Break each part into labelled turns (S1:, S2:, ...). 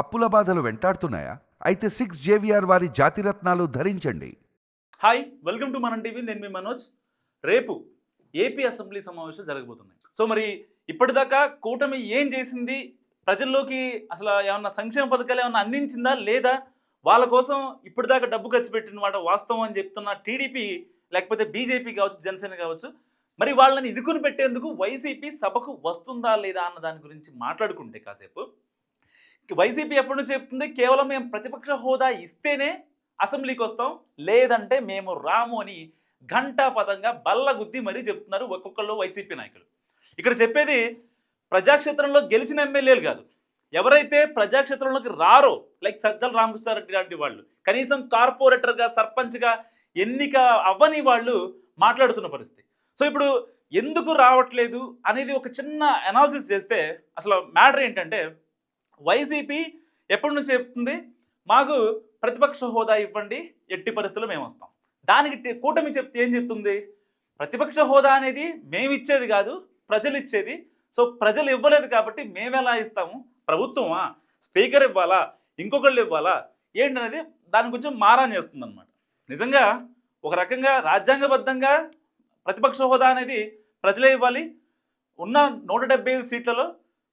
S1: అప్పుల బాధలు వెంటాడుతున్నాయా? అయితే 6 జేవిఆర్ వారి జాతిరత్నాలు ధరించండి.
S2: హాయ్, వెల్కమ్ టు మనం టీవీ. నేను మీ మనోజ్. రేపు ఏపీ అసెంబ్లీ సమావేశాలు జరగబోతున్నాయి. సో మరి ఇప్పటిదాకా కూటమి ఏం చేసింది, ప్రజల్లోకి అసలు ఏమన్నా సంక్షేమ పథకాలు ఏమన్నా అందించిందా లేదా, వాళ్ళ కోసం ఇప్పటిదాకా డబ్బు ఖర్చు పెట్టిన వాట వాస్తవం అని చెప్తున్న టీడీపీ, లేకపోతే బీజేపీ కావచ్చు, జనసేన కావచ్చు, మరి వాళ్ళని ఇరుకుని పెట్టేందుకు వైసీపీ సభకు వస్తుందా లేదా అన్న దాని గురించి మాట్లాడుకుంటే కాసేపు, వైసీపీ ఎప్పటి నుంచి చెప్తుంది, కేవలం మేము ప్రతిపక్ష హోదా ఇస్తేనే అసెంబ్లీకి వస్తాం, లేదంటే మేము రాము అని ఘంటాపథంగా బల్లగుద్ది మరీ చెప్తున్నారు ఒక్కొక్కళ్ళు వైసీపీ నాయకులు. ఇక్కడ చెప్పేది ప్రజాక్షేత్రంలో గెలిచిన ఎమ్మెల్యేలు కాదు, ఎవరైతే ప్రజాక్షేత్రంలోకి రారో, లైక్ సజ్జల రామకృష్ణారెడ్డి లాంటి వాళ్ళు, కనీసం కార్పొరేటర్గా సర్పంచ్గా ఎన్నిక అవ్వని వాళ్ళు మాట్లాడుతున్న పరిస్థితి. సో ఇప్పుడు ఎందుకు రావట్లేదు అనేది ఒక చిన్న అనాలిసిస్ చేస్తే అసలు మ్యాటర్ ఏంటంటే, వైసీపీ ఎప్పటి నుంచి చెప్తుంది, మాకు ప్రతిపక్ష హోదా ఇవ్వండి, ఎట్టి పరిస్థితుల్లో మేము వస్తాం. దానికి కూటమి చెప్తే ఏం చెప్తుంది, ప్రతిపక్ష హోదా అనేది మేము ఇచ్చేది కాదు, ప్రజలు ఇచ్చేది. సో ప్రజలు ఇవ్వలేదు కాబట్టి మేము ఎలా ఇస్తాము, ప్రభుత్వమా, స్పీకర్ ఇవ్వాలా, ఇంకొకళ్ళు ఇవ్వాలా ఏంటనేది దాని కొంచెం మారాన్ చేస్తుంది అనమాట. నిజంగా ఒక రకంగా రాజ్యాంగబద్ధంగా ప్రతిపక్ష హోదా అనేది ప్రజలే ఇవ్వాలి. ఉన్న 175 సీట్లలో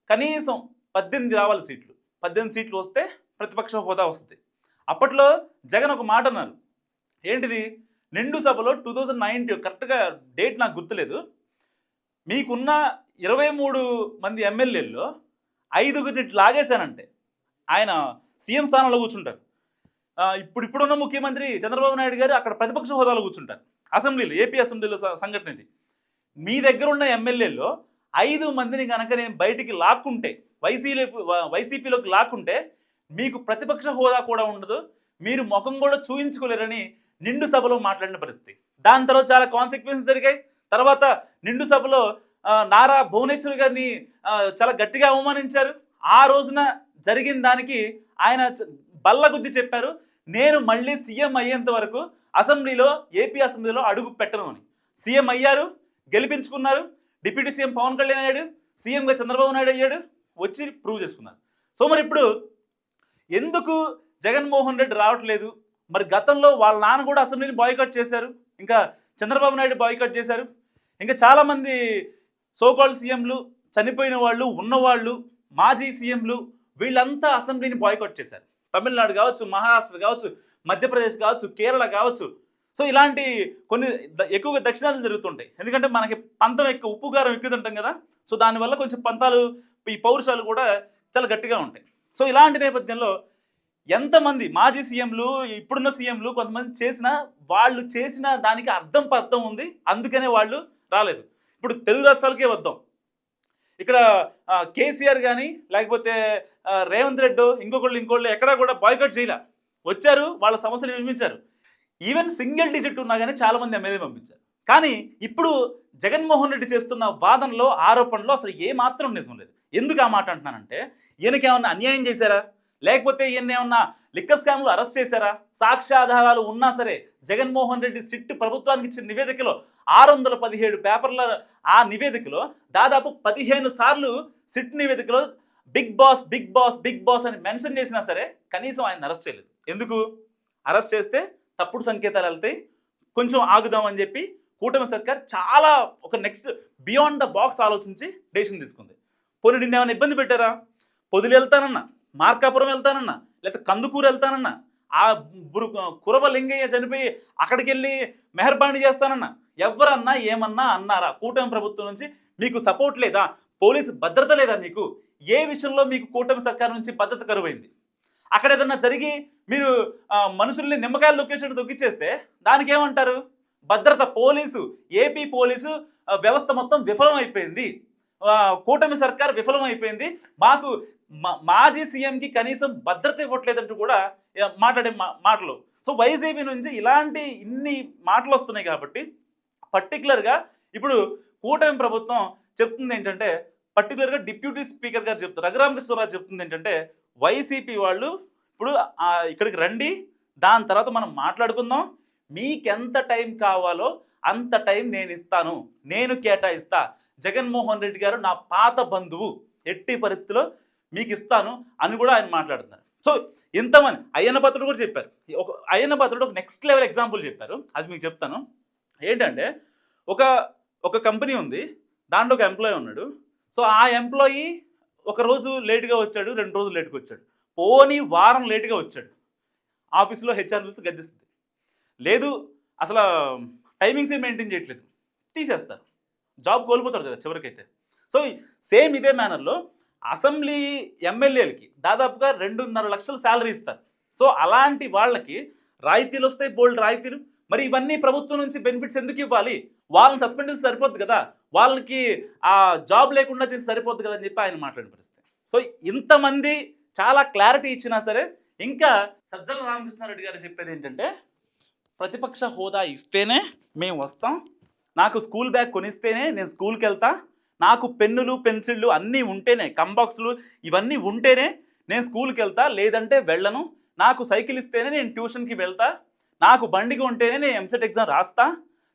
S2: కనీసం 18 రావాలి సీట్లు. 18 సీట్లు వస్తే ప్రతిపక్ష హోదా వస్తుంది. అప్పట్లో జగన్ ఒక మాట అన్నారు, ఏంటిది, నిండు సభలో 2019, కరెక్ట్గా డేట్ నాకు గుర్తులేదు, మీకున్న 23 మంది ఎమ్మెల్యేల్లో 5గురిని లాగేశానంటే ఆయన సీఎం స్థానంలో కూర్చుంటారు. ఇప్పుడున్న ముఖ్యమంత్రి చంద్రబాబు నాయుడు గారు అక్కడ ప్రతిపక్ష హోదాలో కూర్చుంటారు అసెంబ్లీలో, ఏపీ అసెంబ్లీలో సంఘటన ఇది. మీ దగ్గర ఉన్న ఎమ్మెల్యేల్లో 5 మందిని కనుక నేను బయటికి లాక్కుంటే, వైసీపీలోకి లాక్కుంటే మీకు ప్రతిపక్ష హోదా కూడా ఉండదు, మీరు ముఖం కూడా చూయించుకోలేరని నిండు సభలో మాట్లాడిన పరిస్థితి. దాని తర్వాత చాలా కాన్సిక్వెన్సెస్ జరిగాయి. తర్వాత నిండు సభలో నారా భువనేశ్వర్ గారిని చాలా గట్టిగా అవమానించారు. ఆ రోజున జరిగిన దానికి ఆయన బల్లగుద్ది చెప్పారు, నేను మళ్ళీ సీఎం అయ్యేంత వరకు అసెంబ్లీలో, ఏపీ అసెంబ్లీలో అడుగు పెట్టను అని. సీఎం అయ్యారు, గెలిపించుకున్నారు, డిప్యూటీ సీఎం పవన్ కళ్యాణ్ అయ్యాడు, సీఎంగా చంద్రబాబు నాయుడు అయ్యాడు, వచ్చి ప్రూవ్ చేసుకున్నారు. సో మరి ఇప్పుడు ఎందుకు జగన్మోహన్ రెడ్డి రావట్లేదు? మరి గతంలో వాళ్ళ నాన్న కూడా అసెంబ్లీని బాయ్కాట్ చేశారు, ఇంకా చంద్రబాబు నాయుడు బాయ్కాట్ చేశారు, ఇంకా చాలామంది సోకాల్డ్ సీఎంలు, చనిపోయిన వాళ్ళు, ఉన్నవాళ్ళు, మాజీ సీఎంలు, వీళ్ళంతా అసెంబ్లీని బాయ్కాట్ చేశారు. తమిళనాడు కావచ్చు, మహారాష్ట్ర కావచ్చు, మధ్యప్రదేశ్ కావచ్చు, కేరళ కావచ్చు. సో ఇలాంటి కొన్ని ఎక్కువగా దక్షిణాలు జరుగుతుంటాయి, ఎందుకంటే మనకి పంతం ఎక్కువ, ఉప్పు కారం ఎక్కువ తింటాం కదా. సో దానివల్ల కొంచెం పంతాలు, ఈ పౌరుషాలు కూడా చాలా గట్టిగా ఉంటాయి. సో ఇలాంటి నేపథ్యంలో ఎంతమంది మాజీ సీఎంలు, ఇప్పుడున్న సీఎంలు కొంతమంది చేసినా, వాళ్ళు చేసిన దానికి అర్థం ఉంది, అందుకనే వాళ్ళు రాలేదు. ఇప్పుడు తెలుగు రాష్ట్రాలకే వద్దాం. ఇక్కడ కేసీఆర్ కానీ, లేకపోతే రేవంత్ రెడ్డి, ఇంకోళ్ళు ఎక్కడా కూడా బాయ్కాట్ చేయలే, వచ్చారు, వాళ్ళ సమస్యలు వినిపించారు. ఈవెన్ సింగిల్ డిజిట్ ఉన్నా కానీ చాలామంది ఎమ్మెల్యే పంపించారు. కానీ ఇప్పుడు జగన్మోహన్ రెడ్డి చేస్తున్న వాదనలో, ఆరోపణలో అసలు ఏమాత్రం నిజం లేదు. ఎందుకు ఆ మాట అంటున్నానంటే, ఈయనకి ఏమన్నా అన్యాయం చేశారా, లేకపోతే ఈయన ఏమన్నా లిక్కర్ స్కామ్లో అరెస్ట్ చేశారా? సాక్ష్యాధారాలు ఉన్నా సరే జగన్మోహన్ రెడ్డి సిట్ ప్రభుత్వానికి ఇచ్చిన నివేదికలో 617 పేపర్ల ఆ నివేదికలో దాదాపు 15 సార్లు సిట్ నివేదికలో Bigg Boss Bigg Boss Bigg Boss అని మెన్షన్ చేసినా సరే కనీసం ఆయన అరెస్ట్ చేయలేదు. ఎందుకు? అరెస్ట్ చేస్తే తప్పుడు సంకేతాలు వెళ్తాయి, కొంచెం ఆగుదామని చెప్పి కూటమి సర్కార్ చాలా ఒక నెక్స్ట్ బియాండ్ ద బాక్స్ ఆలోచించి డెసిషన్ తీసుకుంది. పోనీ నిన్న ఏమైనా ఇబ్బంది పెట్టారా? పొదిలి వెళ్తానన్నా, మార్కాపురం వెళ్తానన్నా, లేకపోతే కందుకూరు వెళ్తానన్నా, ఆ కురవ లింగయ్య చనిపోయి అక్కడికి వెళ్ళి మెహర్బానీ చేస్తానన్నా, ఎవరన్నా ఏమన్నా అన్నారా? కూటమి ప్రభుత్వం నుంచి మీకు సపోర్ట్ లేదా? పోలీసు భద్రత లేదా? మీకు ఏ విషయంలో మీకు కూటమి సర్కార్ నుంచి భద్రత కరువైంది? అక్కడ ఏదన్నా జరిగి మీరు మనుషుల్ని నిమ్మకాయలు దొక్కేసినట్టు దొక్కిచ్చేస్తే దానికి ఏమంటారు? భద్రత, పోలీసు, ఏపీ పోలీసు వ్యవస్థ మొత్తం విఫలమైపోయింది, కూటమి సర్కార్ విఫలమైపోయింది, మాకు మాజీ సీఎంకి కనీసం భద్రత ఇవ్వట్లేదంటూ కూడా మాట్లాడే మాటలు. సో వైసీపీ నుంచి ఇలాంటి ఇన్ని మాటలు వస్తున్నాయి కాబట్టి పర్టికులర్గా ఇప్పుడు కూటమి ప్రభుత్వం చెప్తుంది ఏంటంటే, పర్టికులర్గా డిప్యూటీ స్పీకర్ గారు చెప్తారు, రఘురామకృష్ణరాజు చెప్తుంది ఏంటంటే, వైసీపీ వాళ్ళు ఇప్పుడు ఇక్కడికి రండి, దాని తర్వాత మనం మాట్లాడుకుందాం, మీకెంత టైం కావాలో అంత టైం నేను ఇస్తాను, నేను కేటాయిస్తా, జగన్మోహన్ రెడ్డి గారు నా పాత బంధువు, ఎట్టి పరిస్థితిలో మీకు ఇస్తాను అని కూడా ఆయన మాట్లాడుతున్నారు. సో ఇంతమంది అయ్యన్న పాత్రుడు కూడా చెప్పారు. అయ్యన్న పాత్రుడు ఒక నెక్స్ట్ లెవెల్ ఎగ్జాంపుల్ చెప్పారు, అది మీకు చెప్తాను. ఏంటంటే ఒక కంపెనీ ఉంది, దాంట్లో ఒక ఎంప్లాయీ ఉన్నాడు. సో ఆ ఎంప్లాయీ ఒక రోజు లేట్గా వచ్చాడు, 2 రోజులు లేట్గా వచ్చాడు, పోనీ వారం లేట్గా వచ్చాడు, ఆఫీస్లో హెచ్ఆర్ చూసి గద్దిస్తుంది. లేదు అసలు టైమింగ్స్ ఏం మెయింటైన్ చేయట్లేదు, తీసేస్తారు, జాబ్ కోల్పోతారు కదా చివరికైతే. సో సేమ్ ఇదే మేనర్లో అసెంబ్లీ ఎమ్మెల్యేలకి దాదాపుగా 2.5 లక్షల శాలరీ ఇస్తారు. సో అలాంటి వాళ్ళకి రాయితీలు వస్తాయి, బోల్డ్ రాయితీలు. మరి ఇవన్నీ ప్రభుత్వం నుంచి బెనిఫిట్స్ ఎందుకు ఇవ్వాలి? వాళ్ళని సస్పెండ్ చేసి సరిపోద్ది కదా, వాళ్ళకి ఆ జాబ్ లేకుండా చేసి సరిపోద్ది కదా అని చెప్పి ఆయన మాట్లాడిన పరిస్థితి. సో ఇంతమంది చాలా క్లారిటీ ఇచ్చినా సరే ఇంకా సజ్జల రామకృష్ణారెడ్డి గారు చెప్పేది ఏంటంటే, ప్రతిపక్ష హోదా ఇస్తేనే మేము వస్తాం, నాకు స్కూల్ బ్యాగ్ కొనిస్తేనే నేను స్కూల్కి వెళ్తా, నాకు పెన్నులు పెన్సిళ్ళు అన్నీ ఉంటేనే, కంబాక్స్లు ఇవన్నీ ఉంటేనే నేను స్కూల్కి వెళ్తా, లేదంటే వెళ్ళను, నాకు సైకిల్ ఇస్తేనే నేను ట్యూషన్కి వెళ్తా, నాకు బండిగా ఉంటేనే నేను ఎంసెట్ ఎగ్జామ్ రాస్తా,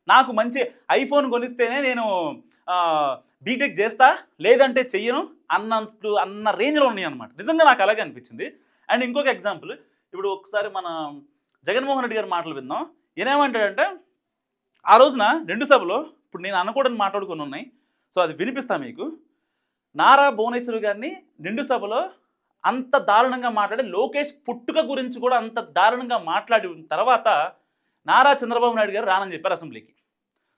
S2: నాకు మంచి ఐఫోన్ కొనిస్తేనే నేను బీటెక్ చేస్తా, లేదంటే చెయ్యను అన్న రేంజ్లో ఉన్నాయి అనమాట. నిజంగా నాకు అలాగే అనిపించింది. అండ్ ఇంకొక ఎగ్జాంపుల్, ఇప్పుడు ఒకసారి మన జగన్మోహన్ రెడ్డి గారి మాటలు విన్నాం. ఏమంటాడంటే, ఆ రోజున 2 సభలో ఇప్పుడు నేను అనకూడని మాట్లాడుకుని ఉన్నాయి, సో అది వినిపిస్తా మీకు. నారా భువనేశ్వర్ గారిని 2 సభలో అంత దారుణంగా మాట్లాడి, లోకేష్ పుట్టుక గురించి కూడా అంత దారుణంగా మాట్లాడిన తర్వాత నారా చంద్రబాబు నాయుడు గారు రానని చెప్పారు అసెంబ్లీకి.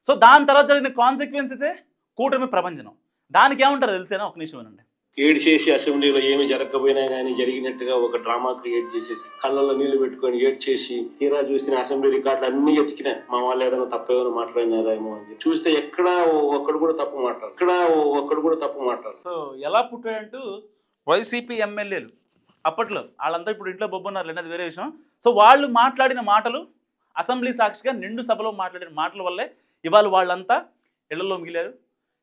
S2: సో దాని తర్వాత జరిగిన కాన్సిక్వెన్సెసే కూటమి ప్రభంజనం. దానికి ఏమంటారు తెలిసేనా? ఒక నిమిషం వినండి.
S3: ఏడ్ చేసి అసెంబ్లీలో ఏమి జరగకపోయినా కానీ జరిగినట్టుగా ఒక డ్రామా క్రియేట్ చేసేసి కళ్ళల్లో నీళ్లు పెట్టుకొని ఏడ్ చేసి, తీరా చూసిన అసెంబ్లీ రికార్డులు అన్ని ఎతికినాయి, మా వాళ్ళు ఏదైనా తప్పేమైనా మాట్లాడినారేమో అని చూస్తే ఎక్కడా ఒక్కడు కూడా తప్పు మాట్లాడు.
S2: సో ఎలా పుట్టాడంటూ వైసీపీ ఎమ్మెల్యేలు అప్పట్లో వాళ్ళంతా ఇప్పుడు ఇంట్లో బొబ్బున్నారు, అది వేరే విషయం. సో వాళ్ళు మాట్లాడిన మాటలు, అసెంబ్లీ సాక్షిగా 2 సభలో మాట్లాడిన మాటల వల్లే ఇవాళ వాళ్ళంతా ఇళ్లలో మిగిలారు.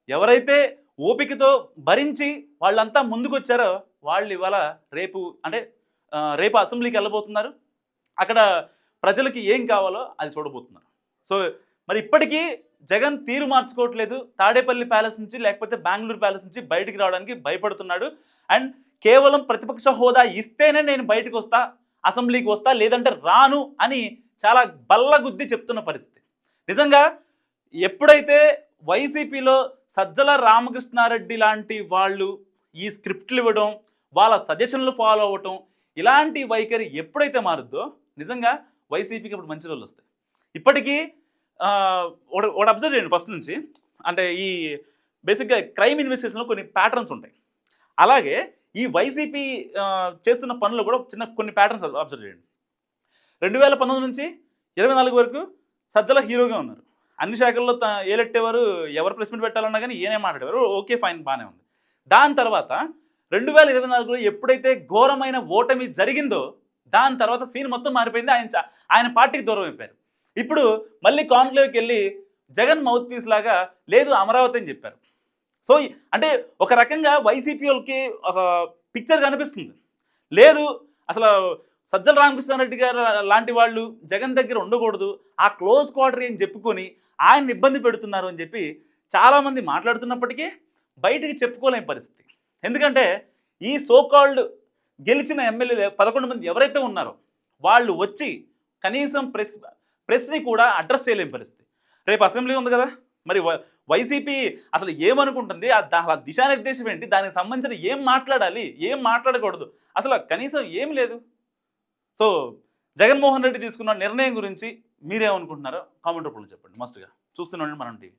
S2: ఎవరైతే ఓపికతో భరించి వాళ్ళంతా ముందుకు వచ్చారో వాళ్ళు ఇవాళ రేపు అసెంబ్లీకి వెళ్ళబోతున్నారు. అక్కడ ప్రజలకి ఏం కావాలో అది చూడబోతున్నారు. సో మరి ఇప్పటికీ జగన్ తీరు మార్చుకోవట్లేదు. తాడేపల్లి ప్యాలెస్ నుంచి లేకపోతే బెంగళూరు ప్యాలెస్ నుంచి బయటికి రావడానికి భయపడుతున్నాడు. అండ్ కేవలం ప్రతిపక్ష హోదా ఇస్తేనే నేను బయటకు వస్తా, అసెంబ్లీకి వస్తా, లేదంటే రాను అని చాలా బల్లగుద్ది చెప్తున్న పరిస్థితి. నిజంగా ఎప్పుడైతే వైసీపీలో సజ్జల రామకృష్ణారెడ్డి లాంటి వాళ్ళు ఈ స్క్రిప్ట్లు ఇవ్వడం, వాళ్ళ సజెషన్లు ఫాలో అవ్వటం, ఇలాంటి వైఖరి ఎప్పుడైతే మారుద్దో నిజంగా వైసీపీకి ఇప్పుడు మంచి రోజులు వస్తాయి. ఇప్పటికీ ఒకటి అబ్జర్వ్ చేయండి ఫస్ట్ నుంచి, అంటే ఈ బేసిక్గా క్రైమ్ ఇన్వెస్టిగేషన్లో కొన్ని ప్యాటర్న్స్ ఉంటాయి. అలాగే ఈ వైసీపీ చేస్తున్న పనులు కూడా కొన్ని ప్యాటర్న్స్ అబ్జర్వ్ చేయండి. 2019 నుంచి 24 వరకు సజ్జల హీరోగా ఉన్నారు. అన్ని శాఖల్లో ఏలెట్టేవారు, ఎవరు ప్రెస్మెంట్ పెట్టాలన్నా కానీ ఈయనే మాట్లాడేవారు. ఓకే ఫైన్, బాగానే ఉంది. దాని తర్వాత 2024లో ఎప్పుడైతే ఘోరమైన ఓటమి జరిగిందో దాని తర్వాత సీన్ మొత్తం మారిపోయింది. ఆయన పార్టీకి దూరం అయిపోయారు. ఇప్పుడు మళ్ళీ కాన్క్లేవ్కి వెళ్ళి జగన్ మౌత్ పీస్ లాగా లేదు అమరావతి అని చెప్పారు. సో అంటే ఒక రకంగా వైసీపీ వాళ్ళకి ఒక పిక్చర్ కనిపిస్తుంది. లేదు అసలు సజ్జల రామకృష్ణారెడ్డి గారు లాంటి వాళ్ళు జగన్ దగ్గర ఉండకూడదు, ఆ క్లోజ్ క్వార్టర్ అని చెప్పుకొని ఆయన ఇబ్బంది పెడుతున్నారు అని చెప్పి చాలామంది మాట్లాడుతున్నప్పటికీ బయటికి చెప్పుకోలేని పరిస్థితి. ఎందుకంటే ఈ సోకాల్డ్ గెలిచిన ఎమ్మెల్యేలు 11 మంది ఎవరైతే ఉన్నారో వాళ్ళు వచ్చి కనీసం ప్రెస్ని కూడా అడ్రస్ చేయలేని పరిస్థితి. రేపు అసెంబ్లీ ఉంది కదా, మరి వైసీపీ అసలు ఏమనుకుంటుంది, ఆ దిశానిర్దేశం ఏంటి, దానికి సంబంధించిన ఏం మాట్లాడాలి, ఏం మాట్లాడకూడదు, అసలు కనీసం ఏం లేదు. సో జగన్మోహన్ రెడ్డి తీసుకున్న నిర్ణయం గురించి మీరేమనుకుంటున్నారో కామెంట్ రూపంలో చెప్పండి. మస్ట్గా చూస్తూనే ఉండండి మనం టీవీ.